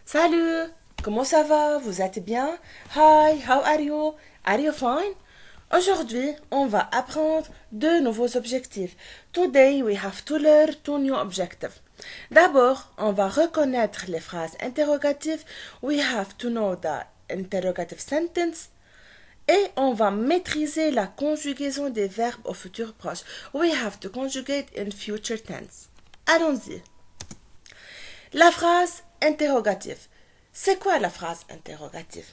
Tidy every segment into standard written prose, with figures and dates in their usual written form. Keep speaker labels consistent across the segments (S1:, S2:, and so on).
S1: Salut, comment ça va? Vous êtes bien? Hi, how are you? Are you fine? Aujourd'hui, on va apprendre deux nouveaux objectifs. Today, we have to learn two new objectives. D'abord, on va reconnaître les phrases interrogatives. We have to know the interrogative sentence. Et on va maîtriser la conjugaison des verbes au futur proche. We have to conjugate in future tense. Allons-y. La phrase interrogative. C'est quoi la phrase interrogative?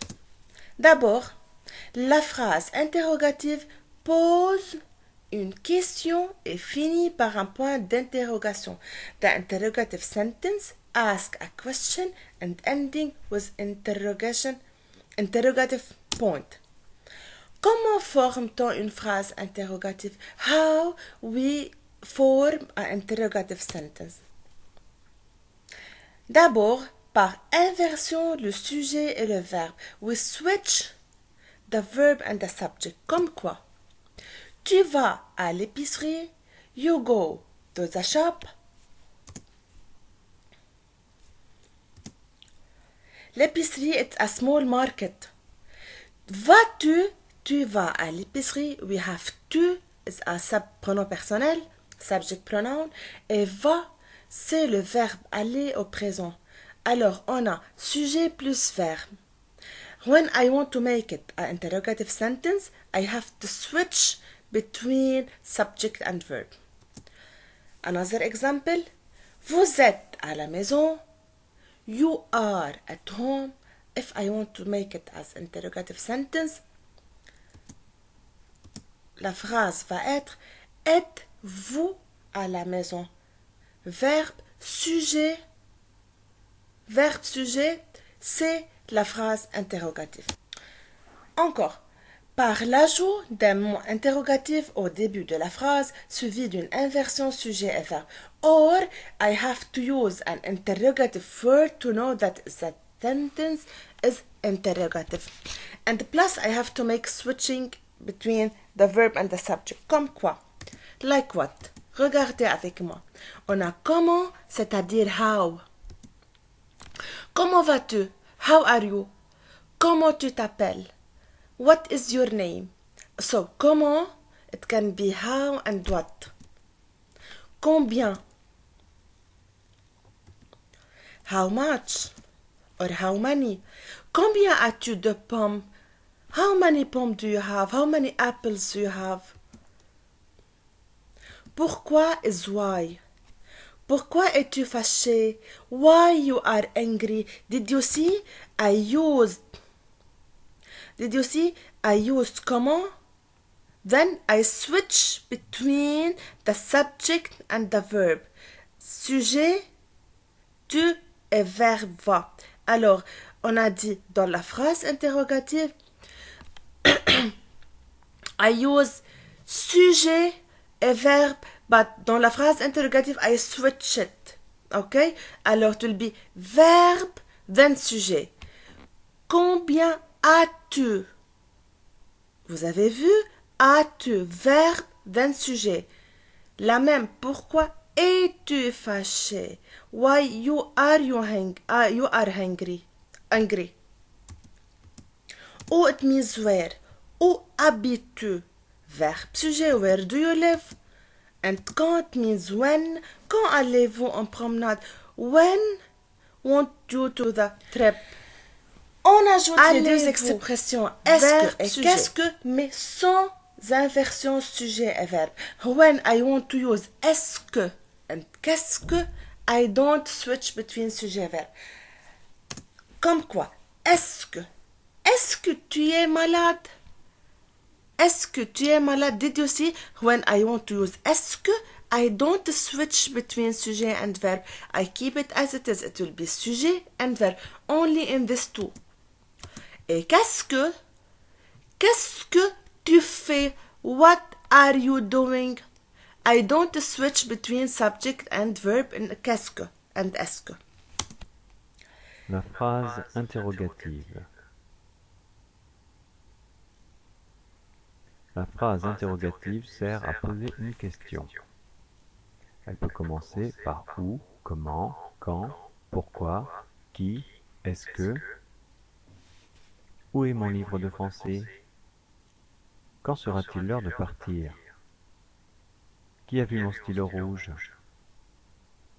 S1: D'abord, la phrase interrogative pose une question et finit par un point d'interrogation. The interrogative sentence asks a question and ending with interrogative point. Comment forme-t-on une phrase interrogative? How we form an interrogative sentence? D'abord, par inversion, le sujet et le verbe. We switch the verb and the subject. Comme quoi? Tu vas à l'épicerie. You go to the shop. L'épicerie est a small market. Vas-tu? Tu vas à l'épicerie. We have to is a pronom personnel, subject pronoun. Et va, c'est le verbe aller au présent. Alors, on a sujet plus verbe. When I want to make it an interrogative sentence, I have to switch between subject and verb. Another example. Vous êtes à la maison. You are at home. If I want to make it as interrogative sentence, la phrase va être êtes-vous à la maison? Verbe sujet, c'est la phrase interrogative. Encore, par l'ajout d'un mot interrogatif au début de la phrase suivi d'une inversion sujet et verbe. Or, I have to use an interrogative word to know that the sentence is interrogative. And plus, I have to make switching between the verb and the subject. Comme quoi? Like what? Regardez avec moi. On a comment, c'est-à-dire how. Comment vas-tu? How are you? Comment tu t'appelles? What is your name? So, comment, it can be how and what. Combien? How much? Or how many? Combien as-tu de pommes? How many pommes do you have? How many apples do you have? Pourquoi is why. Pourquoi es-tu fâché? Why you are angry? Did you see? I used comment? Then I switch between the subject and the verb. Sujet, tu et verbe va. Alors, on a dit dans la phrase interrogative, I use sujet et verbe, but dans la phrase interrogative, I switch it. Okay? Alors, it will be verbe, then sujet. Combien as-tu? Vous avez vu? As-tu? Verbe, then sujet. La même. Pourquoi es-tu fâché? Why you are hungry? Angry. Où it means where? Où habites-tu? Verbe, sujet. Where do you live? And quand means when. Quand allez-vous en promenade? When won't you to the trip? On ajoute les deux expressions est-ce que et qu'est-ce que, mais sans inversion sujet et verbe. When I want to use est-ce que and qu'est-ce que, I don't switch between sujet et verbe. Comme quoi? Est-ce que tu es malade? Est-ce que tu es malade? Did you see? When I want to use est-ce que, I don't switch between sujet and verb. I keep it as it is. It will be sujet and verb. Only in this two. Et qu'est-ce que tu fais? What are you doing? I don't switch between subject and verb in qu'est-ce que and est-ce que.
S2: La phrase interrogative. La phrase interrogative sert à poser une question. Elle peut commencer par où, comment, quand, pourquoi, qui, Est-ce que? Où est mon livre de français? Quand sera-t-il l'heure de partir? Qui a vu mon stylo rouge?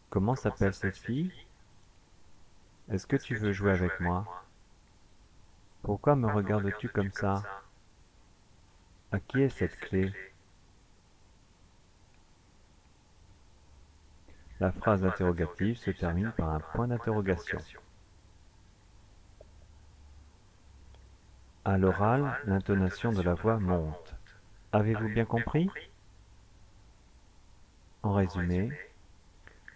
S2: Comment s'appelle cette fille? Est-ce que tu veux jouer avec moi? Pourquoi me regardes-tu comme ça? À qui est cette clé? La phrase interrogative se termine par un point d'interrogation. À l'oral, l'intonation de la voix monte. Avez-vous bien compris? En résumé,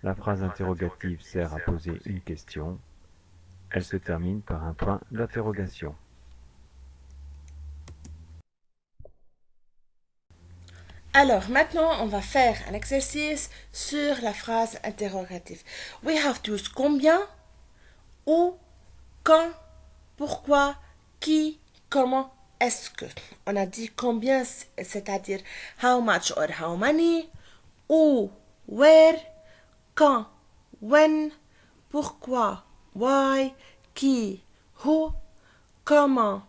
S2: la phrase interrogative sert à poser une question. Elle se termine par un point d'interrogation.
S1: Alors, maintenant, on va faire un exercice sur la phrase interrogative. We have to use combien, où, quand, pourquoi, qui, comment, est-ce que. On a dit combien, c'est-à-dire how much or how many, où, where, quand, when, pourquoi, why, qui, who, comment,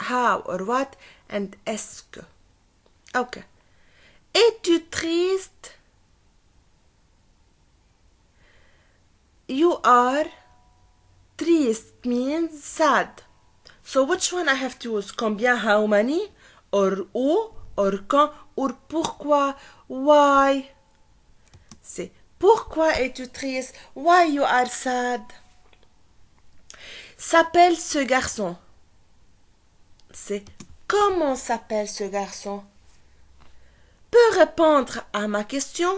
S1: how or what, and est-ce que. Ok. Es-tu triste? You are. Triste means sad. So which one I have to use? Combien, how many? Or où? Or quand? Or pourquoi? Why? C'est pourquoi es-tu triste? Why you are sad? S'appelle ce garçon. C'est comment s'appelle ce garçon? Peut répondre à ma question?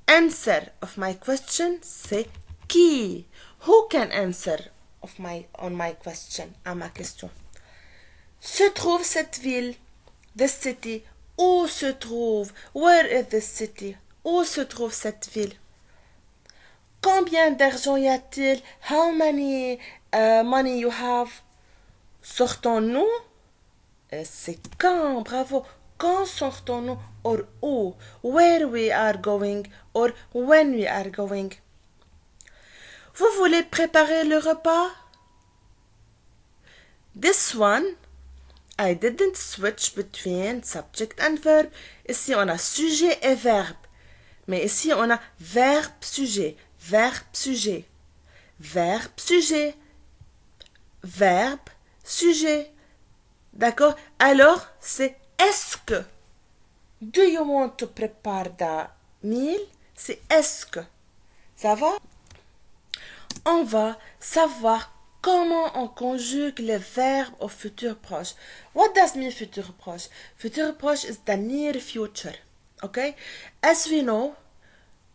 S1: Answer of my question, c'est qui? Who can answer on my question, à ma question? Se trouve cette ville? This city. Où se trouve? Where is this city? Où se trouve cette ville? Combien d'argent y a-t-il? How many money you have? Sortons-nous? C'est quand, bravo. Quand sortons-nous? Or où? Where we are going? Or when we are going? Vous voulez préparer le repas? This one, I didn't switch between subject and verb. Ici, on a sujet et verbe. Mais ici, on a verbe, sujet, verbe, sujet, verbe, sujet, verbe, sujet. D'accord? Alors, c'est est-ce que? Do you want to prepare the meal? C'est est-ce que? Ça va? On va savoir comment on conjugue les verbes au futur proche. What does mean futur proche? Futur proche is the near future. Okay? As we know,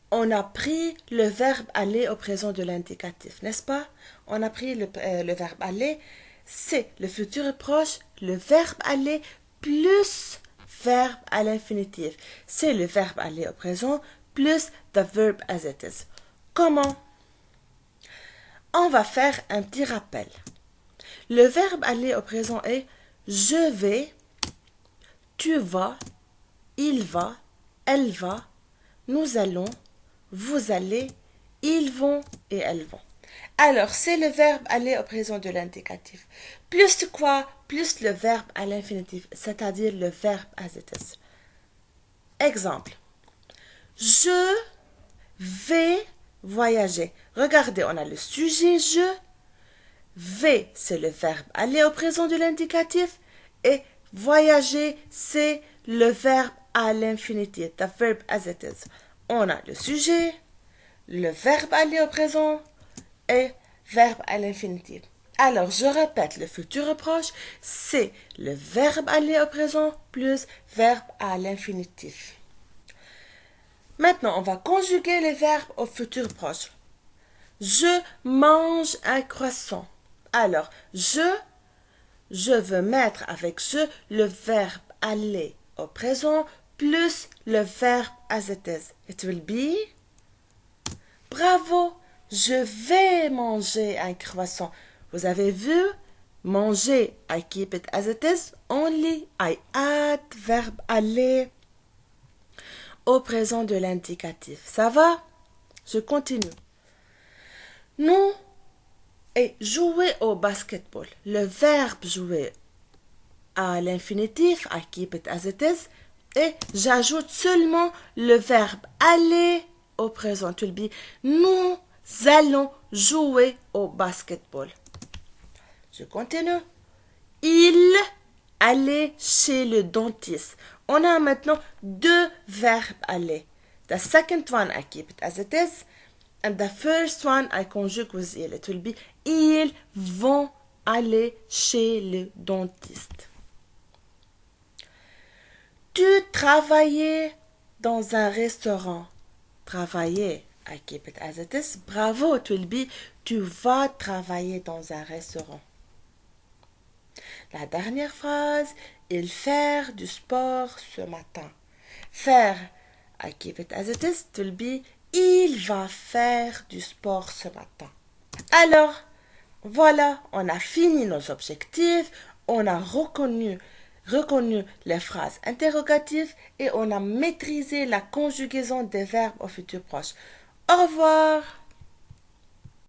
S1: on a pris le verbe aller au présent de l'indicatif, n'est-ce pas? On a pris le verbe aller, c'est le futur proche, le verbe aller plus verbe à l'infinitif. C'est le verbe aller au présent plus the verb as it is. Comment? On va faire un petit rappel. Le verbe aller au présent est je vais, tu vas, il va, elle va, nous allons, vous allez, ils vont et elles vont. Alors, c'est le verbe aller au présent de l'indicatif. Plus quoi? Plus le verbe à l'infinitif, c'est-à-dire le verbe as it is. Exemple. Je vais voyager. Regardez, on a le sujet je. Vais, c'est le verbe aller au présent de l'indicatif. Et voyager, c'est le verbe à l'infinitif, the verb as it is. On a le sujet, le verbe aller au présent et verbe à l'infinitif. Alors, je répète, le futur proche, c'est le verbe aller au présent plus verbe à l'infinitif. Maintenant, on va conjuguer les verbes au futur proche. Je mange un croissant. Alors, je veux mettre avec je le verbe aller au présent plus le verbe as it is. It will be. Bravo, je vais manger un croissant. Vous avez vu? Manger, I keep it as it is. Only I add verbe aller au présent de l'indicatif. Ça va? Je continue. Nous Et jouer au basketball. Le verbe jouer à l'infinitif, I keep it as it is. Et j'ajoute seulement le verbe aller au présent. Tu le dis, nous allons jouer au basketball. Je continue. Il allait chez le dentiste. On a maintenant deux verbes aller. The second one, I keep it as it is. And the first one, I conjugue with il. It will be, ils vont aller chez le dentiste. Tu travaillais dans un restaurant. Travailler, I keep it as it is. Bravo, it will be, tu vas travailler dans un restaurant. La dernière phrase, il faire du sport ce matin. Faire, I keep it as it is, it will be, il va faire du sport ce matin. Alors, voilà, on a fini nos objectifs, on a reconnu les phrases interrogatives et on a maîtrisé la conjugaison des verbes au futur proche. Au revoir!